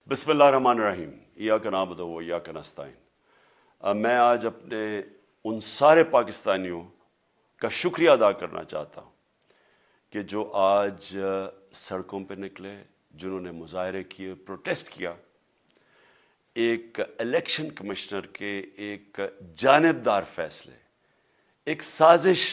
بسم اللہ الرحمن الرحیم ایاک نعبد و ایاک نستعین۔ میں آج اپنے ان سارے پاکستانیوں کا شکریہ ادا کرنا چاہتا ہوں کہ جو آج سڑکوں پہ نکلے، جنہوں نے مظاہرے کیے، پروٹیسٹ کیا، ایک الیکشن کمشنر کے ایک جانبدار فیصلے، ایک سازش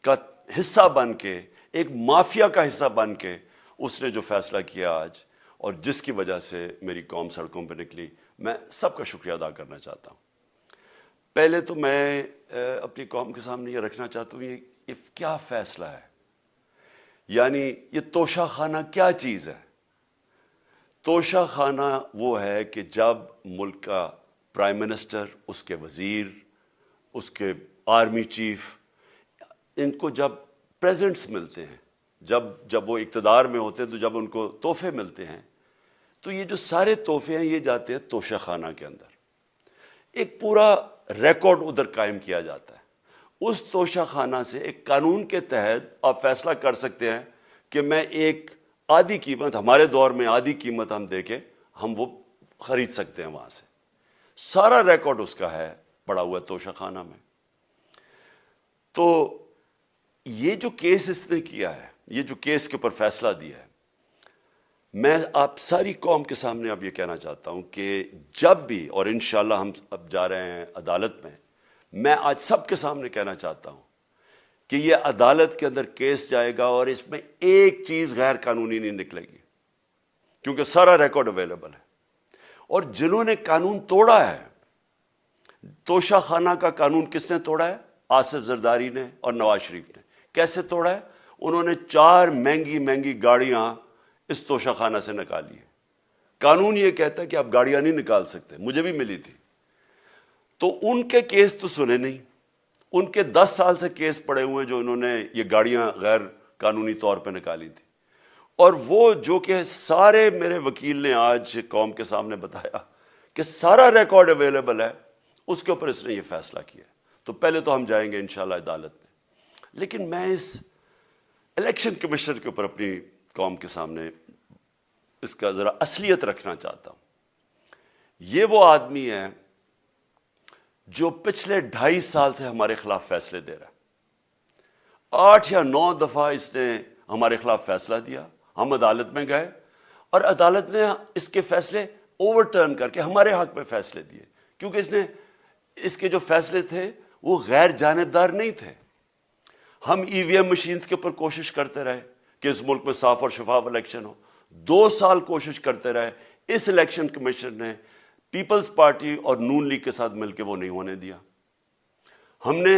کا حصہ بن کے، ایک مافیا کا حصہ بن کے اس نے جو فیصلہ کیا آج، اور جس کی وجہ سے میری قوم سڑکوں پہ نکلی، میں سب کا شکریہ ادا کرنا چاہتا ہوں۔ پہلے تو میں اپنی قوم کے سامنے یہ رکھنا چاہتا ہوں، یہ کیا فیصلہ ہے، یعنی یہ توشہ خانہ کیا چیز ہے؟ توشہ خانہ وہ ہے کہ جب ملک کا پرائم منسٹر، اس کے وزیر، اس کے آرمی چیف، ان کو جب پریزنٹس ملتے ہیں، جب وہ اقتدار میں ہوتے ہیں، تو جب ان کو تحفے ملتے ہیں، تو یہ جو سارے تحفے ہیں یہ جاتے ہیں توشہ خانہ کے اندر۔ ایک پورا ریکارڈ ادھر قائم کیا جاتا ہے۔ اس توشہ خانہ سے ایک قانون کے تحت آپ فیصلہ کر سکتے ہیں کہ میں ایک آدھی قیمت، ہمارے دور میں آدھی قیمت ہم دے کے ہم وہ خرید سکتے ہیں وہاں سے۔ سارا ریکارڈ اس کا ہے پڑا ہوا توشہ خانہ میں۔ تو یہ جو کیس اس نے کیا ہے، یہ جو کیس کے اوپر فیصلہ دیا ہے، میں آپ ساری قوم کے سامنے اب یہ کہنا چاہتا ہوں کہ جب بھی، اور انشاءاللہ ہم اب جا رہے ہیں عدالت میں آج سب کے سامنے کہنا چاہتا ہوں کہ یہ عدالت کے اندر کیس جائے گا اور اس میں ایک چیز غیر قانونی نہیں نکلے گی، کیونکہ سارا ریکارڈ اویلیبل ہے۔ اور جنہوں نے قانون توڑا ہے، توشہ خانہ کا قانون کس نے توڑا ہے؟ آصف زرداری نے اور نواز شریف نے۔ کیسے توڑا ہے؟ انہوں نے 4 مہنگی گاڑیاں اس توشہ خانہ سے نکالی ہے۔ قانون یہ کہتا ہے کہ آپ گاڑیاں نہیں نکال سکتے، مجھے بھی ملی تھی۔ تو ان کے کیس تو سنے نہیں، ان کے 10 سال سے کیس پڑے ہوئے جو انہوں نے یہ گاڑیاں غیر قانونی طور پہ نکالی تھی۔ اور وہ جو کہ سارے میرے وکیل نے آج قوم کے سامنے بتایا کہ سارا ریکارڈ اویلیبل ہے، اس کے اوپر اس نے یہ فیصلہ کیا۔ تو پہلے تو ہم جائیں گے انشاءاللہ عدالت میں، لیکن میں اس الیکشن کمشنر کے اوپر اپنی قوم کے سامنے اس کا ذرا اصلیت رکھنا چاہتا ہوں۔ یہ وہ آدمی ہے جو پچھلے 2.5 سال سے ہمارے خلاف فیصلے دے رہا ہے۔ 8 یا 9 دفعہ اس نے ہمارے خلاف فیصلہ دیا، ہم عدالت میں گئے اور عدالت نے اس کے فیصلے اوور ٹرن کر کے ہمارے حق میں فیصلے دیے، کیونکہ اس کے جو فیصلے تھے وہ غیر جانبدار نہیں تھے۔ ہم ای وی ایم مشینز کے اوپر کوشش کرتے رہے کہ اس ملک میں صاف اور شفاف الیکشن ہو، 2 سال کوشش کرتے رہے۔ اس الیکشن کمیشن نے پیپلز پارٹی اور نون لیگ کے ساتھ مل کے وہ نہیں ہونے دیا۔ ہم نے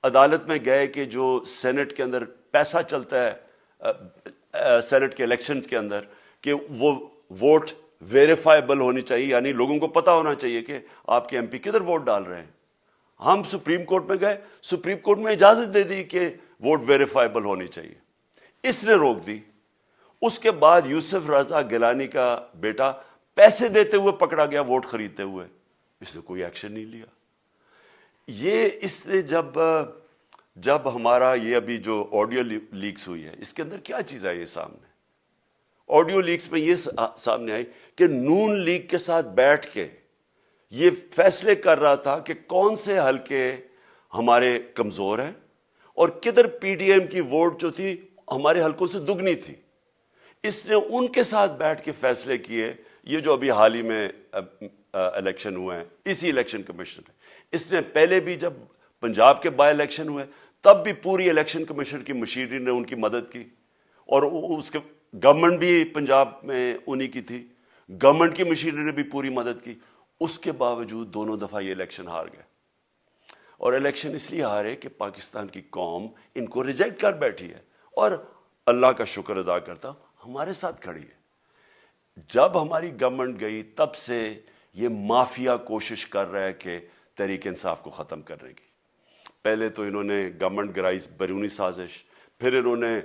عدالت میں گئے کہ جو سینٹ کے اندر پیسہ چلتا ہے، سینٹ کے الیکشنز کے اندر، کہ وہ ووٹ ویریفائبل ہونی چاہیے، یعنی لوگوں کو پتہ ہونا چاہیے کہ آپ کے ایم پی کدھر ووٹ ڈال رہے ہیں۔ ہم سپریم کورٹ میں گئے، سپریم کورٹ میں اجازت دے دی کہ ووٹ ویریفائبل ہونی چاہیے، اس نے روک دی۔ اس کے بعد یوسف رضا گیلانی کا بیٹا پیسے دیتے ہوئے پکڑا گیا ووٹ خریدتے ہوئے، اس نے کوئی ایکشن نہیں لیا۔ یہ اس نے جب ہمارا یہ ابھی جو آڈیو لیکس ہوئی ہے، اس کے اندر کیا چیز آئی ہے سامنے؟ آڈیو لیکس میں یہ سامنے آئی کہ نون لیگ کے ساتھ بیٹھ کے یہ فیصلے کر رہا تھا کہ کون سے حلقے ہمارے کمزور ہیں اور کدھر پی ڈی ایم کی ووٹ جو تھی ہمارے حلقوں سے دگنی تھی۔ اس نے ان کے ساتھ بیٹھ کے فیصلے کیے۔ یہ جو ابھی حال ہی میں الیکشن ہوئے ہیں، اسی الیکشن کمیشن نے، اس نے پہلے بھی جب پنجاب کے بائی الیکشن ہوئے تب بھی پوری الیکشن کمیشن کی مشینری نے ان کی مدد کی، اور اس کے گورنمنٹ بھی پنجاب میں انہی کی تھی، گورنمنٹ کی مشینری نے بھی پوری مدد کی۔ اس کے باوجود دونوں دفعہ یہ الیکشن ہار گئے، اور الیکشن اس لیے ہارے کہ پاکستان کی قوم ان کو ریجیکٹ کر بیٹھی ہے، اور اللہ کا شکر ادا کرتا ہوں ہمارے ساتھ کھڑی ہے۔ جب ہماری گورنمنٹ گئی تب سے یہ مافیا کوشش کر رہا ہے کہ تحریک انصاف کو ختم کرنے کی۔ پہلے تو انہوں نے گورنمنٹ گرائی بیرونی سازش، پھر انہوں نے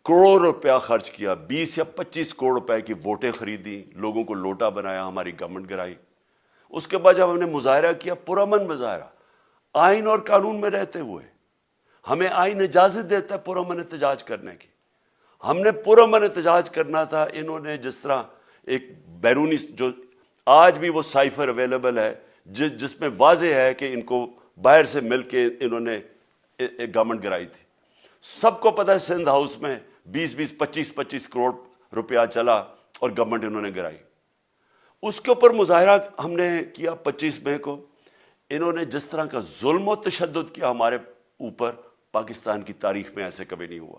کروڑ روپیہ خرچ کیا، 20 یا 25 کروڑ روپے کی ووٹیں خریدی، لوگوں کو لوٹا بنایا، ہماری گورنمنٹ گرائی۔ اس کے بعد جب ہم نے مظاہرہ کیا، پرامن مظاہرہ، آئین اور قانون میں رہتے ہوئے، ہمیں آئین اجازت دیتا ہے پرامن احتجاج کرنے کی، ہم نے پرامن احتجاج کرنا تھا۔ انہوں نے جس طرح ایک بیرونی جو آج بھی وہ سائفر اویلیبل ہے جس میں واضح ہے کہ ان کو باہر سے مل کے انہوں نے ایک گورنمنٹ گرائی تھی. سب کو پتہ ہے سندھ ہاؤس میں 20 25 کروڑ روپیہ چلا اور گورنمنٹ انہوں نے گرائی. اس کے اوپر مظاہرہ ہم نے کیا 25 مئی کو. انہوں نے جس طرح کا ظلم و تشدد کیا ہمارے اوپر پاکستان کی تاریخ میں ایسے کبھی نہیں ہوا.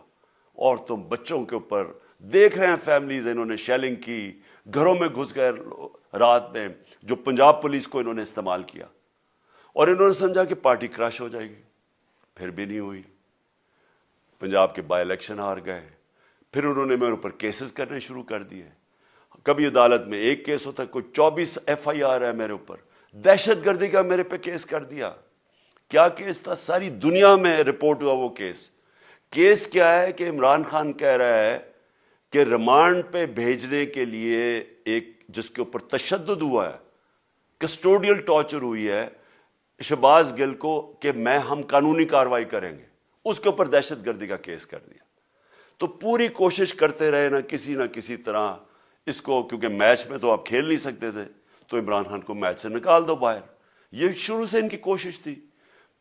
عورتوں بچوں کے اوپر دیکھ رہے ہیں فیملیز, انہوں نے شیلنگ کی, گھروں میں گھس گئے رات میں, جو پنجاب پولیس کو انہوں نے استعمال کیا اور انہوں نے سمجھا کہ پارٹی کراش ہو جائے گی. پھر بھی نہیں ہوئی. پنجاب کے بائی الیکشن ہار گئے. پھر انہوں نے میرے اوپر کیسز کرنے شروع کر دیے. کبھی عدالت میں ایک کیس ہوتا ہے, کوئی 24 FIR ہے میرے اوپر. دہشت گردی کا میرے پہ کیس کر دیا. کیا کیس تھا؟ ساری دنیا میں رپورٹ ہوا وہ کیس. کیس کیا ہے کہ عمران خان کہہ رہا ہے کہ ریمانڈ پہ بھیجنے کے لیے ایک جس کے اوپر تشدد ہوا ہے, کسٹوڈیل ٹارچر ہوئی ہے شہباز گل کو, کہ ہم قانونی کارروائی کریں گے. اس کے اوپر دہشت گردی کا کیس کر دیا. تو پوری کوشش کرتے رہے نہ کسی طرح اس کو, کیونکہ میچ میں تو آپ کھیل نہیں سکتے تھے, تو عمران خان کو میچ سے نکال دو باہر. یہ شروع سے ان کی کوشش تھی.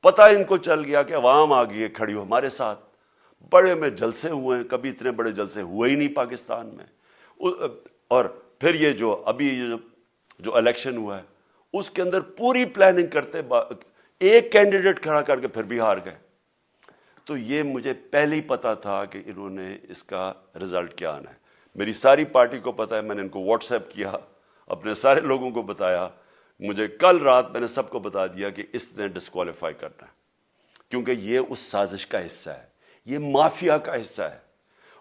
پتہ ان کو چل گیا کہ عوام آ گئی ہے کھڑی ہو ہمارے ساتھ. بڑے میں جلسے ہوئے ہیں, کبھی اتنے بڑے جلسے ہوئے ہی نہیں پاکستان میں. اور پھر یہ جو ابھی جو الیکشن ہوا ہے اس کے اندر پوری پلاننگ کرتے ایک کینڈیڈیٹ کھڑا کر کے پھر بھی ہار گئے. تو یہ مجھے پہلے ہی پتا تھا کہ انہوں نے اس کا رزلٹ کیا آنا ہے. میری ساری پارٹی کو پتا ہے, میں نے ان کو واٹس ایپ کیا, اپنے سارے لوگوں کو بتایا. مجھے کل رات میں نے سب کو بتا دیا کہ اس نے ڈسکوالیفائی کرنا ہے, کیونکہ یہ اس سازش کا حصہ ہے, یہ مافیا کا حصہ ہے.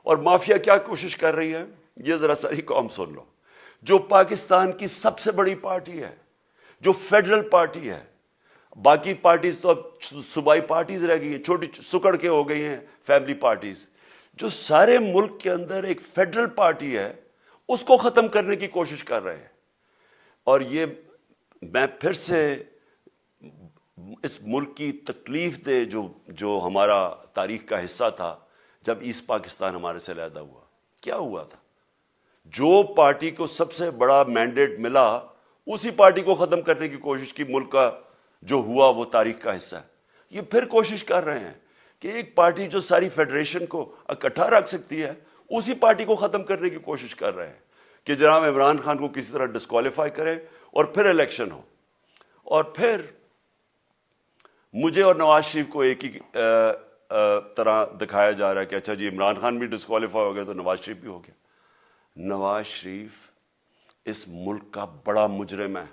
اور مافیا کیا کوشش کر رہی ہے, یہ ذرا ساری قوم سن لو. جو پاکستان کی سب سے بڑی پارٹی ہے, جو فیڈرل پارٹی ہے, باقی پارٹیز تو اب صوبائی پارٹیز رہ گئی ہیں, چھوٹی سکڑ کے ہو گئی ہیں فیملی پارٹیز. جو سارے ملک کے اندر ایک فیڈرل پارٹی ہے, اس کو ختم کرنے کی کوشش کر رہے ہیں. اور یہ میں پھر سے اس ملک کی تکلیف دے جو ہمارا تاریخ کا حصہ تھا, جب ایسٹ پاکستان ہمارے سے علیحدہ ہوا, کیا ہوا تھا؟ جو پارٹی کو سب سے بڑا مینڈیٹ ملا اسی پارٹی کو ختم کرنے کی کوشش کی. ملک کا جو ہوا وہ تاریخ کا حصہ ہے. یہ پھر کوشش کر رہے ہیں کہ ایک پارٹی جو ساری فیڈریشن کو اکٹھا رکھ سکتی ہے, اسی پارٹی کو ختم کرنے کی کوشش کر رہے ہیں کہ جناب عمران خان کو کسی طرح ڈسکوالیفائی کرے اور پھر الیکشن ہو. اور پھر مجھے اور نواز شریف کو ایک ہی طرح دکھایا جا رہا ہے کہ اچھا جی عمران خان بھی ڈسکوالیفائی ہو گیا تو نواز شریف بھی ہو گیا. نواز شریف اس ملک کا بڑا مجرم ہے.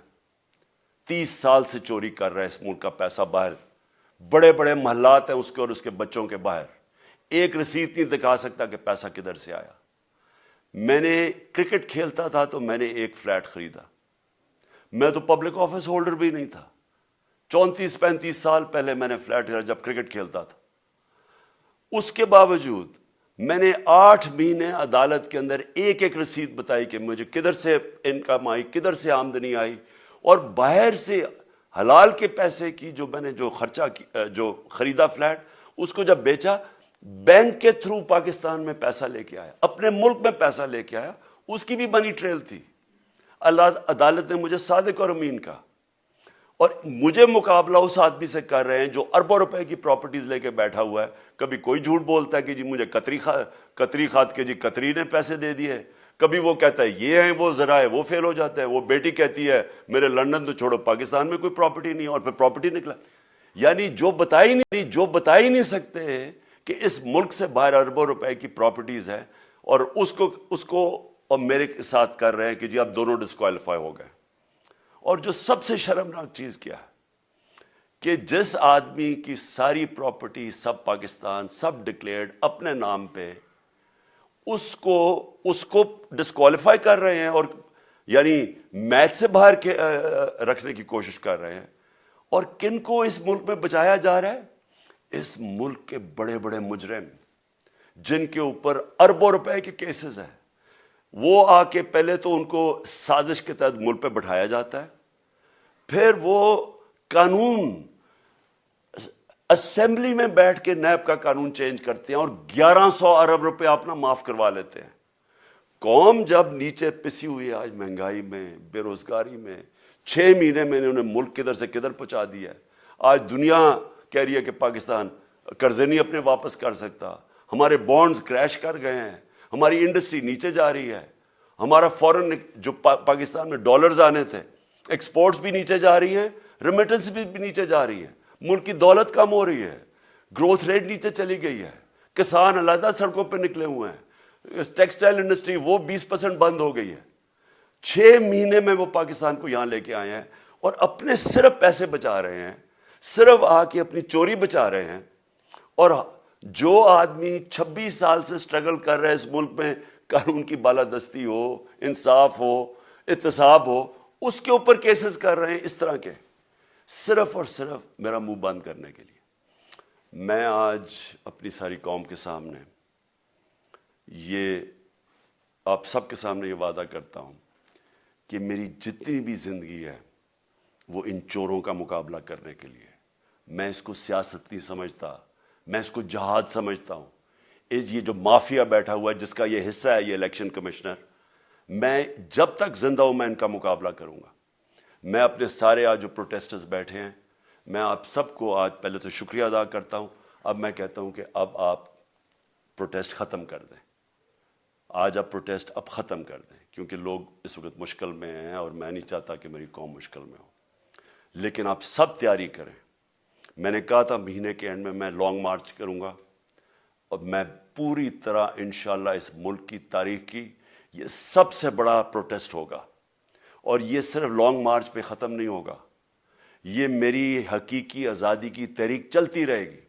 30 سال سے چوری کر رہا ہے اس ملک کا پیسہ باہر. بڑے بڑے محلات ہیں اس کے اور اس کے بچوں کے باہر. ایک رسید نہیں دکھا سکتا کہ پیسہ کدھر سے آیا. میں نے کرکٹ کھیلتا تھا تو میں نے ایک فلیٹ خریدا. میں تو پبلک آفس ہولڈر بھی نہیں تھا. 34-35 سال پہلے میں نے فلیٹ خریدا جب کرکٹ کھیلتا تھا. اس کے باوجود میں نے 8 مہینے عدالت کے اندر ایک رسید بتائی کہ مجھے کدھر سے انکم آئی, کدھر سے آمدنی آئی, اور باہر سے حلال کے پیسے کی جو میں نے جو خرچہ جو خریدا فلیٹ, اس کو جب بیچا بینک کے تھرو پاکستان میں پیسہ لے کے آیا, اپنے ملک میں پیسہ لے کے آیا. اس کی بھی منی ٹریل تھی. عدالت نے مجھے صادق اور امین کہا, اور مجھے مقابلہ اس آدمی سے کر رہے ہیں جو اربوں روپے کی پراپرٹیز لے کے بیٹھا ہوا ہے. کبھی کوئی جھوٹ بولتا ہے کہ جی مجھے قطری خات کے جی قطری نے پیسے دے دیے, کبھی وہ کہتا ہے یہ ہیں وہ ذرائع, وہ فیل ہو جاتا ہے. وہ بیٹی کہتی ہے میرے لندن تو چھوڑو پاکستان میں کوئی پراپرٹی نہیں, اور پھر پراپرٹی نکلا. یعنی جو بتا ہی نہیں سکتے کہ اس ملک سے باہر اربوں روپے کی پراپرٹیز ہے, اور اس کو اور میرے ساتھ کر رہے ہیں کہ جی آپ دونوں ڈسکوالیفائی ہو گئے. اور جو سب سے شرمناک چیز کیا ہے کہ جس آدمی کی ساری پراپرٹی سب پاکستان سب ڈکلیئرڈ اپنے نام پہ, اس کو ڈسکوالیفائی کر رہے ہیں, اور یعنی میچ سے باہر رکھنے کی کوشش کر رہے ہیں. اور کن کو اس ملک میں بچایا جا رہا ہے؟ اس ملک کے بڑے بڑے مجرم جن کے اوپر اربوں روپے کے کیسز ہیں, وہ آ کے پہلے تو ان کو سازش کے تحت ملک پہ بٹھایا جاتا ہے, پھر وہ قانون اسمبلی میں بیٹھ کے نیب کا قانون چینج کرتے ہیں اور 1100 ارب روپے اپنا معاف کروا لیتے ہیں. قوم جب نیچے پسی ہوئی ہے آج مہنگائی میں, بے روزگاری میں, 6 مہینے میں انہوں نے ملک کدھر سے کدھر پہنچا دیا ہے. آج دنیا کہہ رہی ہے کہ پاکستان قرضے نہیں اپنے واپس کر سکتا, ہمارے بانڈز کریش کر گئے ہیں, ہماری انڈسٹری نیچے جا رہی ہے, ہمارا فورن جو پاکستان میں ڈالرز آنے تھے ایکسپورٹس بھی نیچے جا رہی ہیں, ریمیٹنس بھی نیچے جا رہی ہے, ملک کی دولت کم ہو رہی ہے, گروتھ ریٹ نیچے چلی گئی ہے, کسان علیحدہ سڑکوں پہ نکلے ہوئے ہیں, ٹیکسٹائل انڈسٹری وہ 20% بند ہو گئی ہے. 6 مہینے میں وہ پاکستان کو یہاں لے کے آئے ہیں اور اپنے صرف پیسے بچا رہے ہیں, صرف آ کے اپنی چوری بچا رہے ہیں. اور جو آدمی 26 سال سے سٹرگل کر رہے ہیں اس ملک میں, قانون کی بالادستی ہو, انصاف ہو, احتساب ہو, اس کے اوپر کیسز کر رہے ہیں اس طرح کے, صرف اور صرف میرا منہ بند کرنے کے لیے. میں آج اپنی ساری قوم کے سامنے یہ آپ سب کے سامنے یہ وعدہ کرتا ہوں کہ میری جتنی بھی زندگی ہے وہ ان چوروں کا مقابلہ کرنے کے لیے. میں اس کو سیاست نہیں سمجھتا, میں اس کو جہاد سمجھتا ہوں. یہ جو مافیا بیٹھا ہوا ہے جس کا یہ حصہ ہے یہ الیکشن کمشنر, میں جب تک زندہ ہوں میں ان کا مقابلہ کروں گا. میں اپنے سارے آج جو پروٹیسٹرز بیٹھے ہیں, میں آپ سب کو آج پہلے تو شکریہ ادا کرتا ہوں. اب میں کہتا ہوں کہ اب آپ پروٹیسٹ ختم کر دیں. آج آپ پروٹیسٹ اب ختم کر دیں, کیونکہ لوگ اس وقت مشکل میں ہیں اور میں نہیں چاہتا کہ میری قوم مشکل میں ہو. لیکن آپ سب تیاری کریں. میں نے کہا تھا مہینے کے اینڈ میں لانگ مارچ کروں گا, اور میں پوری طرح انشاءاللہ اس ملک کی تاریخ کی یہ سب سے بڑا پروٹیسٹ ہوگا. اور یہ صرف لانگ مارچ پہ ختم نہیں ہوگا, یہ میری حقیقی آزادی کی تحریک چلتی رہے گی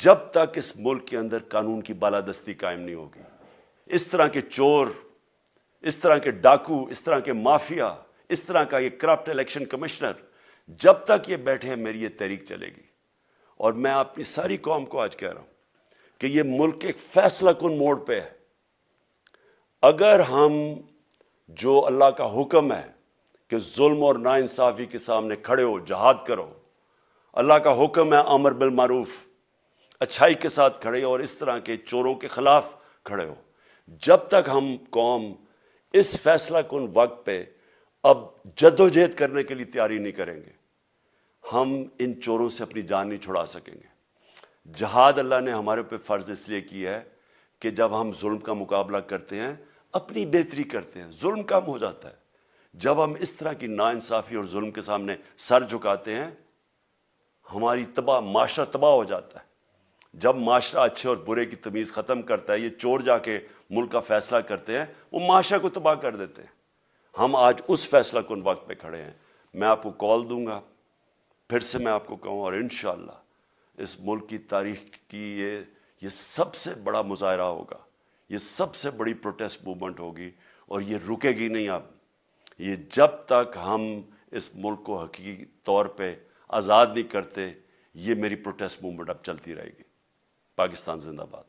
جب تک اس ملک کے اندر قانون کی بالادستی قائم نہیں ہوگی. اس طرح کے چور, اس طرح کے ڈاکو, اس طرح کے مافیا, اس طرح کا یہ کرپٹ الیکشن کمشنر, جب تک یہ بیٹھے ہیں میری یہ تحریک چلے گی. اور میں اپنی ساری قوم کو آج کہہ رہا ہوں کہ یہ ملک ایک فیصلہ کن موڑ پہ ہے. اگر ہم جو اللہ کا حکم ہے کہ ظلم اور ناانصافی کے سامنے کھڑے ہو, جہاد کرو, اللہ کا حکم ہے امر بالمعروف, اچھائی کے ساتھ کھڑے ہو اور اس طرح کے چوروں کے خلاف کھڑے ہو, جب تک ہم قوم اس فیصلہ کن وقت پہ اب جدوجہد کرنے کے لیے تیاری نہیں کریں گے, ہم ان چوروں سے اپنی جان نہیں چھڑا سکیں گے. جہاد اللہ نے ہمارے پہ فرض اس لیے کیا ہے کہ جب ہم ظلم کا مقابلہ کرتے ہیں اپنی بہتری کرتے ہیں, ظلم کم ہو جاتا ہے. جب ہم اس طرح کی ناانصافی اور ظلم کے سامنے سر جھکاتے ہیں ہماری معاشرہ تباہ ہو جاتا ہے. جب معاشرہ اچھے اور برے کی تمیز ختم کرتا ہے, یہ چور جا کے ملک کا فیصلہ کرتے ہیں, وہ معاشرہ کو تباہ کر دیتے ہیں. ہم آج اس فیصلہ کن وقت پہ کھڑے ہیں. میں آپ کو کال دوں گا, پھر سے میں آپ کو کہوں, اور انشاءاللہ اس ملک کی تاریخ کی یہ سب سے بڑا مظاہرہ ہوگا, یہ سب سے بڑی پروٹیسٹ موومنٹ ہوگی, اور یہ رکے گی نہیں. اب یہ جب تک ہم اس ملک کو حقیقی طور پہ آزاد نہیں کرتے, یہ میری پروٹیسٹ موومنٹ اب چلتی رہے گی. پاکستان زندہ باد.